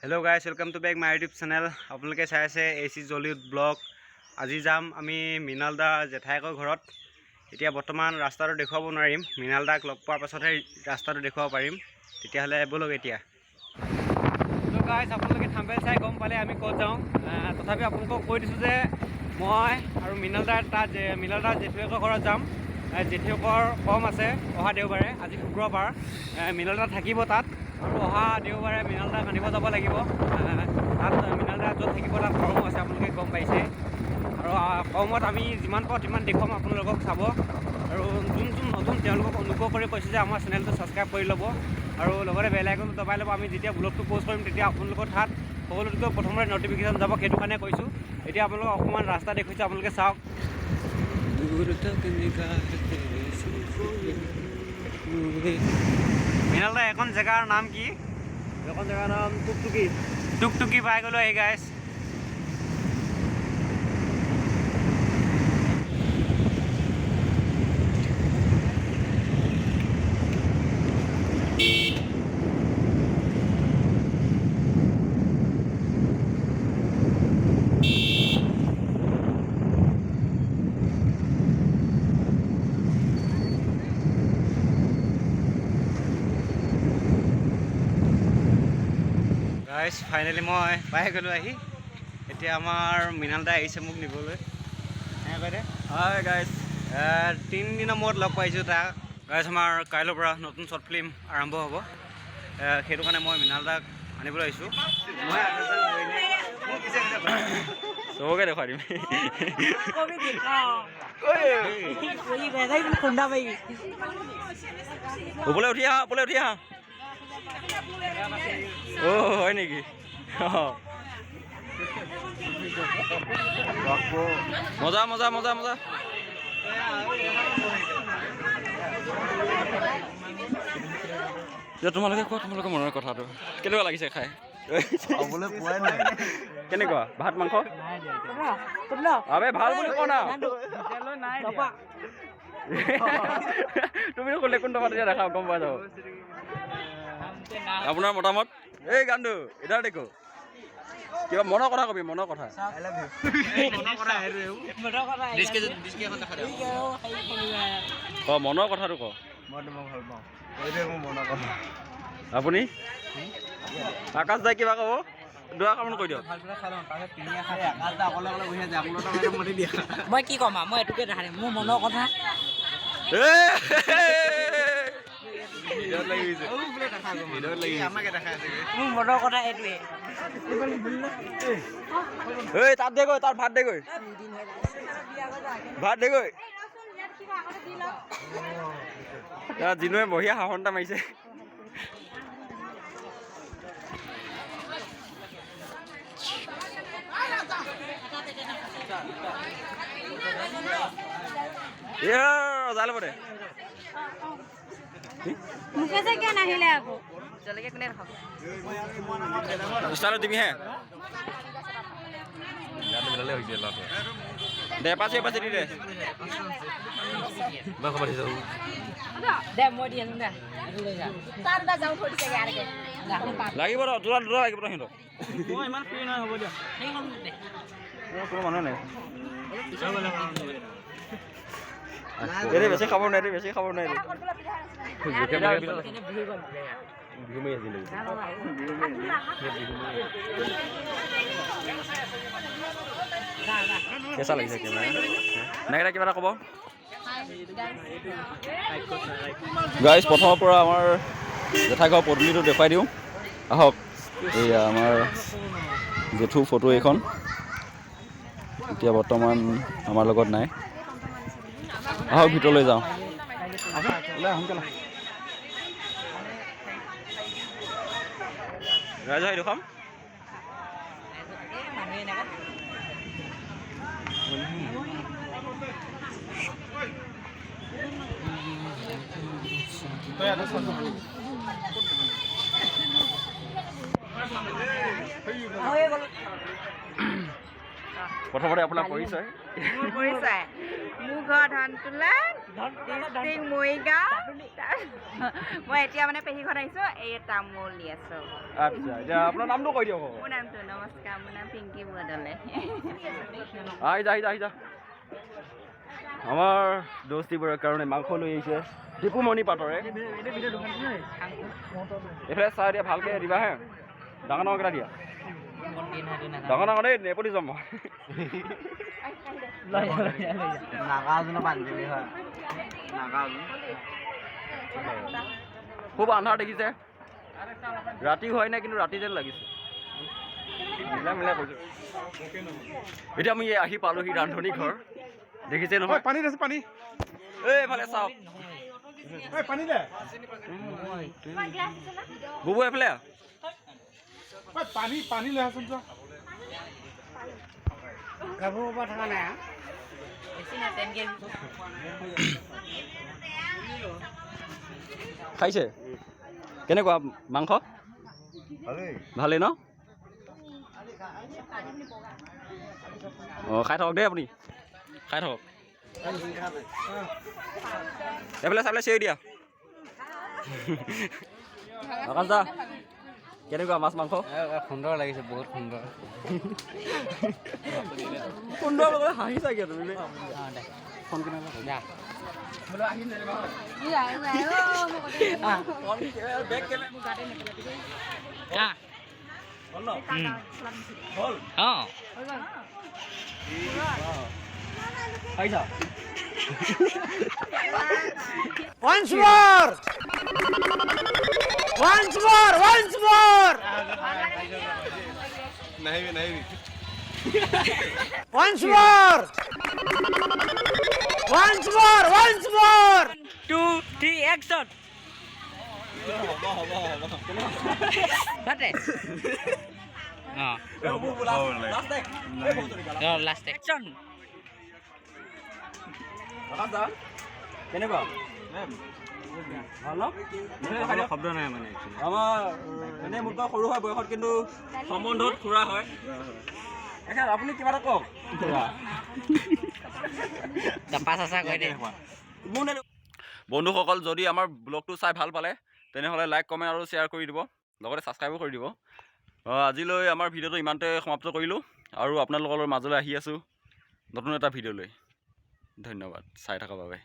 Hello guys, welcome to back my YouTube channel. আপোনালোকে চাই আছে এচি জলিউড ব্লগ। আজি যাম আমি মিনালদা জেঠাইকৰ ঘৰত। এতিয়া বৰ্তমান ৰাস্তাটো দেখুৱাব নোৱাৰিম। মিনালদাক লগ পোৱাৰ পাছতহে ৰাস্তাটো দেখুৱাব পাৰিম। তেতিয়াহ'লে বলক এতিয়া। Hello guys, আপোনালোকে থাম্বনেল চাই গম পালে আমি ক'ত যাওঁ। তথাপি আপোনালোকক কৈ দিছোঁ যে মই আৰু মিনালদা জেঠুৱেকৰ ঘৰত যাম। জেঠুৱেকৰ কম আছে অহা দেওবাৰে, আজি শুক্ৰবাৰ। মিনালদা থাকিব তাত। আৰু অহা দেওবাৰে মিনালদাক আনিব যাব লাগিব। তাত মিনালদা য'ত থাকিব তাত কৰ্ম আছে, আপোনালোকে গম পাইছে। আৰু কৰ্মত আমি যিমান পাওঁ সিমান দেখুৱাম আপোনালোকক চাব। আৰু যোন নতুন তেওঁলোকক অনুগ্ৰহ কৰি কৈছোঁ যে আমাৰ চেনেলটো ছাবস্ক্ৰাইব কৰি ল'ব আৰু লগতে বেল আইকনটো দবাই ল'ব। আমি যেতিয়া ব্লগটো প'ষ্ট কৰিম তেতিয়া আপোনালোকৰ তাত সকলোতকৈ প্ৰথমতে নটিফিকেশ্যন যাব, সেইটো কাৰণে কৈছোঁ। এতিয়া আপোনালোকক অকণমান ৰাস্তা দেখুৱাইছোঁ, আপোনালোকে চাওক। মিনালদা এখন জেগাৰ নাম কি? এখন জেগাৰ নাম টুকটুকি। টুকটুকি পাই গ'লো এই গাইছ। গাইছ ফাইনেলি মই পাই গ'লোঁ আহি। এতিয়া আমাৰ মিনালদা আহিছে মোক নিবলৈ। বাইদেউ হাই গাইজ। 3 দিনৰ মূৰত লগ পাইছোঁ তাক। গাইছ আমাৰ কাইলৈৰ পৰা নতুন শ্বৰ্ট ফিল্ম আৰম্ভ হ'ব। সেইটো কাৰণে মই মিনালদাক আনিবলৈ আহিছোঁ। চবকে দেখুৱাই দিম। ওপৰলৈ উঠি আহা, ওপৰলৈ উঠি আহা। অ' হয় নেকি? মজা মজা মজা মজা। তোমালোকে কোৱা তোমালোকৰ মনৰ কথাটো কেনেকুৱা লাগিছে খাই? খাবলৈ পোৱাই নাই। কেনেকুৱা ভাত মাংস? আবে ভাল বুলি কোৱা না। তুমি ক'লে কোন টকা তেতিয়া দেখাও, গম পোৱা যাব। আপোনাৰ মতামত? এই গানটো এতিয়া দেখো কিবা মনৰ কথা কবি, মনৰ কথা। মনৰ কথাটো ক। মই তোমাক ভাল পাওঁ, এইটোৱে মোৰ মনৰ কথা। আপুনি আকাশ দাই কিবা ক'ব? দুআষাৰমান কৈ দিয়ক। মই কি ক'ম আৰু, মই এইটোকে দেখাম মোৰ মনৰ কথা। মোৰ মনৰ কথা এইটোৱে। এই তাত দেগৈ, তাত ভাত দেগৈ, ভাত দেগৈ। জিনুৱে বঢ়িয়া শাসন এটা মাৰিছে। ৰজা ল'ব দে। মুকেশ কিয় নাহিলে আকৌ? ষ্টাইলত দিবিহে। দে পাঁচি পাঁচি দি দে। দে মই দি আনো দে। লাগিব ৰ, দুটা দুটা লাগিব সিহঁতক। মই ইমান ফ্ৰী নহয়, হ'ব দিয়ক। কোনো মানুহ নাই। এনে বেছি খাব নোৱাৰি, বেছি খাব নোৱাৰি। কেঁচা লাগিছে কেমেৰা কিবা এটা ক'ব। গাইজ প্ৰথমৰ পৰা আমাৰ জেঠাইঘৰ পদূলিটো দেখুৱাই দিওঁ, আহক। এয়া আমাৰ জেঠু ফটো এইখন, এতিয়া বৰ্তমান আমাৰ লগত নাই। আহক ভিতৰলৈ যাওঁ। সোনকালে ৰাইজ হয় দেখুৱাম। প্ৰথমতে আপোনাৰ পৰিচয়? মোৰ ঘৰ ধনতোলা ডিষ্ট্ৰিক্ট মৰিগাঁও মই এতিয়া মানে পেহী ঘৰত আহিছোঁ এই তামোল দি আছোঁ আচ্ছা এতিয়া আপোনাৰ নামটো কৈ দিয়ক মোৰ নামটো নমস্কাৰ মোৰ নাম পিংকি বৰদলৈ আহি যা আমাৰ দোস্তিবোৰৰ কাৰণে মাংস লৈ আহিছে টিপুমণি পাটৰে এইফালে চাই দিয়া ভালকৈ দিবা হে ডাঙৰ ডাঙৰকেইটা দিয়া ডাঙৰ দেই নেপতি যাম মই নাগাজনৰ বান্ধৱী হয় খুব আন্ধাৰ দেখিছে ৰাতি হয় নাই কিন্তু ৰাতি যেন লাগিছে মিলাই কৈছোঁ এতিয়া আমি আহি পালোহি ৰান্ধনী ঘৰ দেখিছে নহয় পানী আছে পানী এইফালে চাওক পানী দে বুবু এইফালে পানী পানী লৈ আছোন যোৱা খাইছে কেনেকুৱা মাংস ভালেই ন অঁ খাই থাকক দেই আপুনি খাই থাকক এইফালে চাবলৈ চিঞৰি দিয়া আকাশ দা কেনেকুৱা মাছ মাংস সুন্দৰ লাগিছে বহুত সুন্দৰ সুন্দৰ লগতে হাঁহি চাগে তুমি খাইছা Once more! Once more! Once more! Once more! Once more! Once more! 2, 3, action! Last action! কেনেকুৱা ভাল শব্দ নাই মানে আমাৰ এনেই মোতকৈ সৰু হয় বয়সত কিন্তু সম্বন্ধত খুৰা হয় আপুনি কিবা এটা কওক বন্ধুসকল যদি আমাৰ ব্লগটো চাই ভাল পালে তেনেহ'লে লাইক কমেণ্ট আৰু শ্বেয়াৰ কৰি দিব লগতে ছাবস্ক্ৰাইবো কৰি দিব আজিলৈ আমাৰ ভিডিঅ'টো ইমানতে সমাপ্ত কৰিলোঁ আৰু আপোনালোকৰ মাজলৈ আহি আছোঁ নতুন এটা ভিডিঅ' লৈ ধন্যবাদ চাই থকাৰ বাবে